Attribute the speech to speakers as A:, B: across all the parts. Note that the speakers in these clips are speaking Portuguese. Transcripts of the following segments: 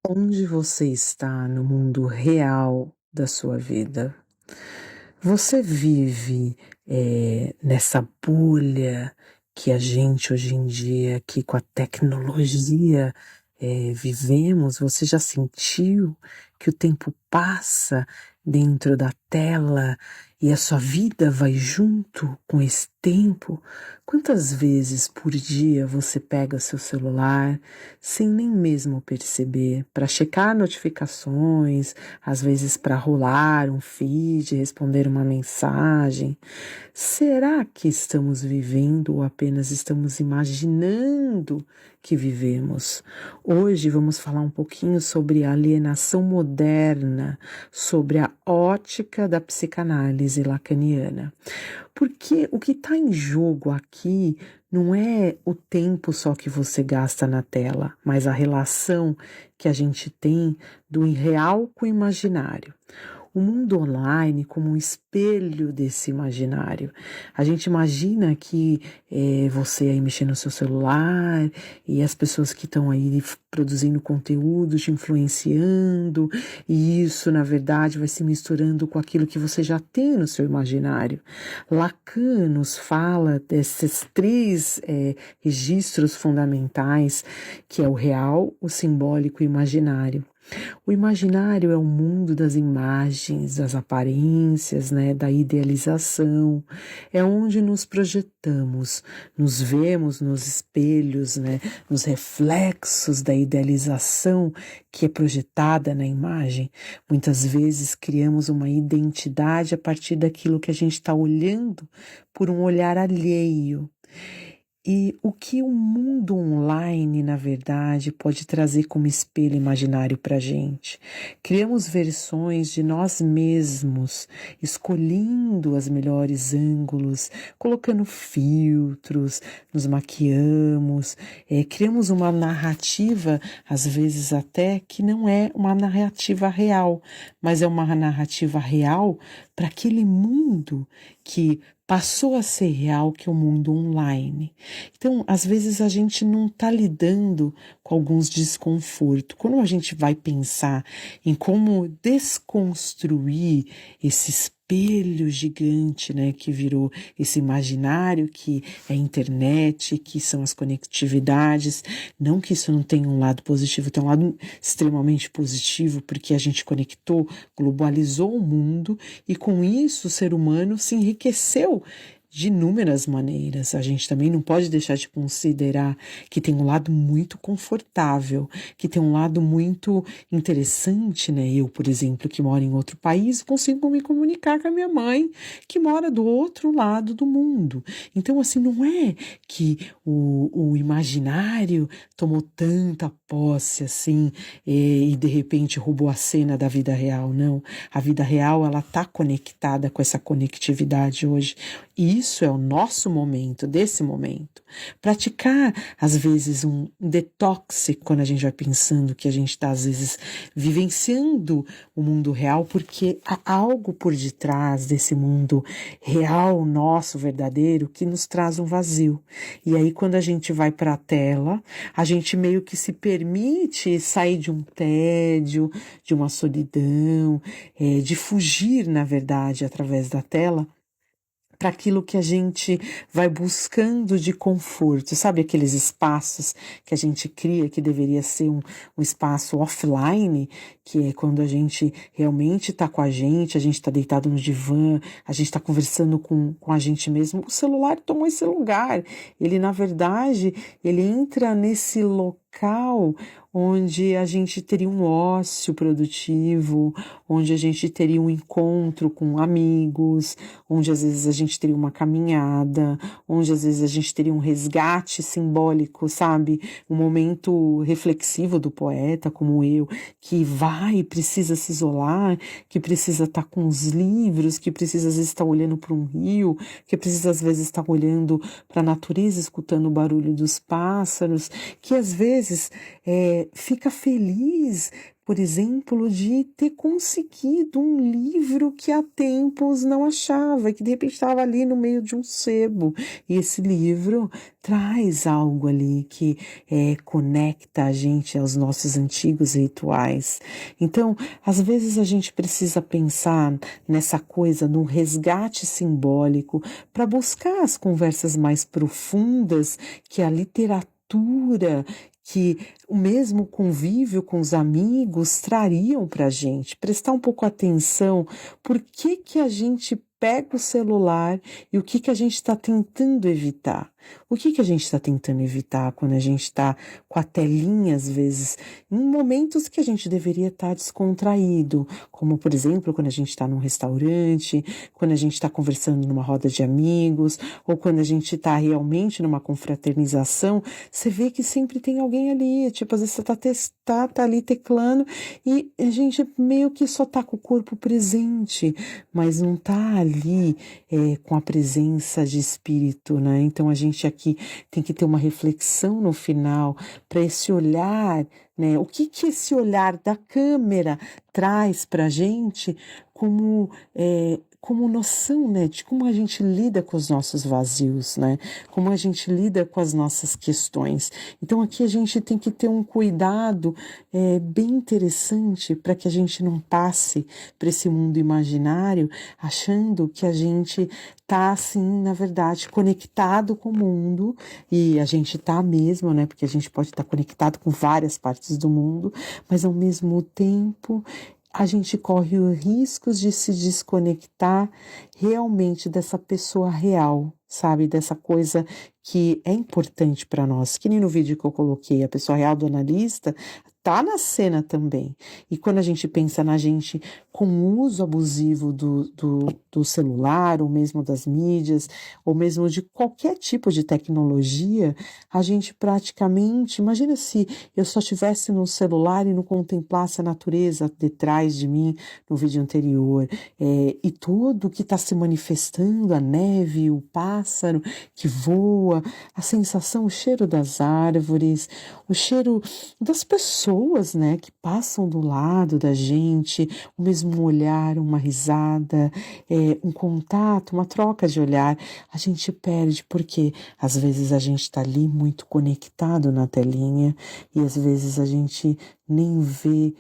A: Onde você está no mundo real da sua vida? Você vive, nessa bolha que a gente hoje em dia, aqui com a tecnologia, vivemos? Você já sentiu que o tempo passa dentro da tela e a sua vida vai junto com esse tempo? Quantas vezes por dia você pega seu celular, sem nem mesmo perceber, para checar notificações, às vezes para rolar um feed, responder uma mensagem? Será que estamos vivendo ou apenas estamos imaginando que vivemos? Hoje vamos falar um pouquinho sobre a alienação moderna, sobre a ótica da psicanálise lacaniana. Porque o que está em jogo aqui não é o tempo só que você gasta na tela, mas a relação que a gente tem do real com o imaginário. O mundo online como um espelho desse imaginário. A gente imagina que você aí mexendo no seu celular e as pessoas que estão aí produzindo conteúdo, te influenciando, e isso, na verdade, vai se misturando com aquilo que você já tem no seu imaginário. Lacan nos fala desses três registros fundamentais, que é o real, o simbólico e o imaginário. O imaginário é o mundo das imagens, das aparências, né, da idealização. É onde nos projetamos, nos vemos nos espelhos, né, nos reflexos da idealização que é projetada na imagem. Muitas vezes criamos uma identidade a partir daquilo que a gente está olhando por um olhar alheio. E o que o mundo online, na verdade, pode trazer como espelho imaginário para a gente? Criamos versões de nós mesmos, escolhendo os melhores ângulos, colocando filtros, nos maquiamos, criamos uma narrativa, às vezes até, que não é uma narrativa real, mas é uma narrativa real para aquele mundo que passou a ser real, que é o mundo online. Então, às vezes a gente não está lidando com alguns desconfortos. Quando a gente vai pensar em como desconstruir esse espelho gigante, né, que virou esse imaginário que é a internet, que são as conectividades, não que isso não tenha um lado positivo, tem um lado extremamente positivo, porque a gente conectou, globalizou o mundo e com isso o ser humano se enriqueceu de inúmeras maneiras. A gente também não pode deixar de considerar que tem um lado muito confortável, que tem um lado muito interessante, né? Eu, por exemplo, que moro em outro país, consigo me comunicar com a minha mãe, que mora do outro lado do mundo. Então, assim, não é que o imaginário tomou tanta posse, assim, e de repente roubou a cena da vida real, não. A vida real, ela está conectada com essa conectividade hoje. E isso é o nosso momento, desse momento. Praticar, às vezes, um detox, quando a gente vai pensando que a gente está, às vezes, vivenciando o mundo real, porque há algo por detrás desse mundo real, nosso, verdadeiro, que nos traz um vazio. E aí, quando a gente vai para a tela, a gente meio que se permite sair de um tédio, de uma solidão, de fugir, na verdade, através da tela, para aquilo que a gente vai buscando de conforto, sabe aqueles espaços que a gente cria que deveria ser um espaço offline, que é quando a gente realmente está com a gente está deitado no divã, a gente está conversando com a gente mesmo. O celular tomou esse lugar, ele na verdade, ele entra nesse local onde a gente teria um ócio produtivo, onde a gente teria um encontro com amigos, onde às vezes a gente teria uma caminhada, onde às vezes a gente teria um resgate simbólico, sabe? Um momento reflexivo do poeta, como eu, que vai e precisa se isolar, que precisa estar com os livros, que precisa às vezes estar olhando para um rio, que precisa às vezes estar olhando para a natureza, escutando o barulho dos pássaros, que às vezes vezes fica feliz, por exemplo, de ter conseguido um livro que há tempos não achava, que de repente estava ali no meio de um sebo. E esse livro traz algo ali que conecta a gente aos nossos antigos rituais. Então, às vezes a gente precisa pensar nessa coisa, no resgate simbólico, para buscar as conversas mais profundas que a literatura, que o mesmo convívio com os amigos trariam para a gente. Prestar um pouco atenção, por que que a gente pega o celular e o que que a gente está tentando evitar? O que que a gente está tentando evitar quando a gente está com a telinha, às vezes, em momentos que a gente deveria estar descontraído, como, por exemplo, quando a gente está num restaurante, quando a gente está conversando numa roda de amigos, ou quando a gente está realmente numa confraternização, você vê que sempre tem alguém ali, tipo, às vezes você tá ali teclando e a gente meio que só tá com o corpo presente, mas não tá ali com a presença de espírito, né? Então a gente aqui tem que ter uma reflexão no final para esse olhar, né? O que que esse olhar da câmera traz para a gente como como noção, né, de como a gente lida com os nossos vazios, né, como a gente lida com as nossas questões. Então aqui a gente tem que ter um cuidado bem interessante para que a gente não passe para esse mundo imaginário achando que a gente tá assim, na verdade, conectado com o mundo, e a gente tá mesmo, né, porque a gente pode estar conectado com várias partes do mundo, mas ao mesmo tempo a gente corre os riscos de se desconectar realmente dessa pessoa real, sabe? Dessa coisa que é importante para nós. Que nem no vídeo que eu coloquei, a pessoa real do analista tá na cena também. E quando a gente pensa na gente com o uso abusivo do celular, ou mesmo das mídias, ou mesmo de qualquer tipo de tecnologia, a gente praticamente, imagina se eu só estivesse no celular e não contemplasse a natureza detrás de mim no vídeo anterior, e tudo que está se manifestando, a neve, o pássaro que voa, a sensação, o cheiro das árvores, o cheiro das pessoas, né, que passam do lado da gente, o mesmo olhar, uma risada, um contato, uma troca de olhar, a gente perde porque às vezes a gente está ali muito conectado na telinha e às vezes a gente nem vê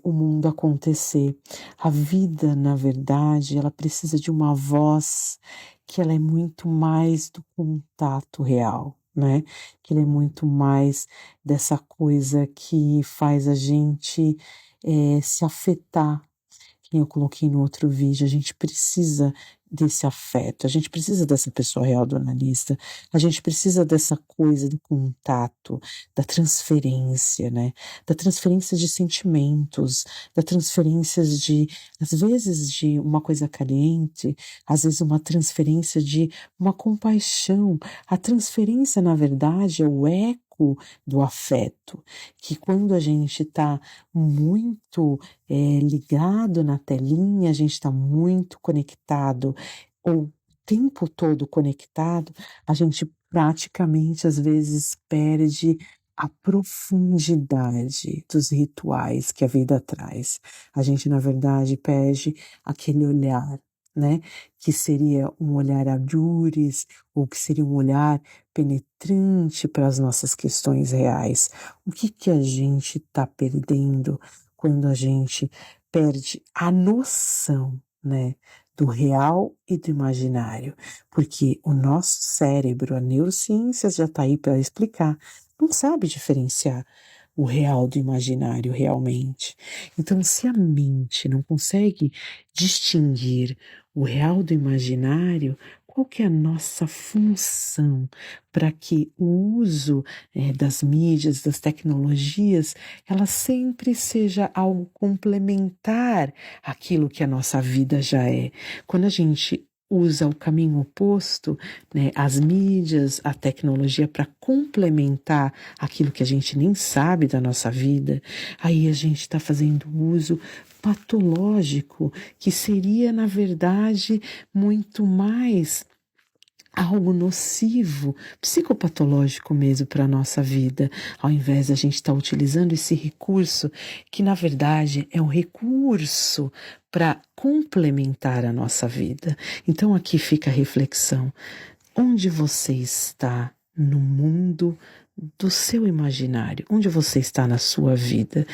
A: o mundo acontecer. A vida, na verdade, ela precisa de uma voz que ela é muito mais do contato real, né? Que ela é muito mais dessa coisa que faz a gente se afetar. Que eu coloquei no outro vídeo, a gente precisa desse afeto, a gente precisa dessa pessoa real do analista, a gente precisa dessa coisa do contato, da transferência, né? Da transferência de sentimentos, da transferência de, às vezes, de uma coisa carente, às vezes uma transferência de uma compaixão. A transferência, na verdade, é o eco do afeto, que quando a gente está muito ligado na telinha, a gente está muito conectado, ou o tempo todo conectado, a gente praticamente às vezes perde a profundidade dos rituais que a vida traz. A gente, na verdade, perde aquele olhar, né? Que seria um olhar agures, ou que seria um olhar penetrante para as nossas questões reais. O que que a gente está perdendo quando a gente perde a noção, né, do real e do imaginário? Porque o nosso cérebro, a neurociência já está aí para explicar, não sabe diferenciar o real do imaginário realmente. Então, se a mente não consegue distinguir o real do imaginário, qual que é a nossa função para que o uso das mídias, das tecnologias, ela sempre seja algo complementar àquilo que a nossa vida já é? Quando a gente usa o caminho oposto, né, as mídias, a tecnologia para complementar aquilo que a gente nem sabe da nossa vida, aí a gente está fazendo uso patológico, que seria, na verdade, muito mais algo nocivo, psicopatológico mesmo para a nossa vida, ao invés de a gente estar utilizando esse recurso, que na verdade é um recurso para complementar a nossa vida. Então aqui fica a reflexão: onde você está no mundo do seu imaginário? Onde você está na sua vida?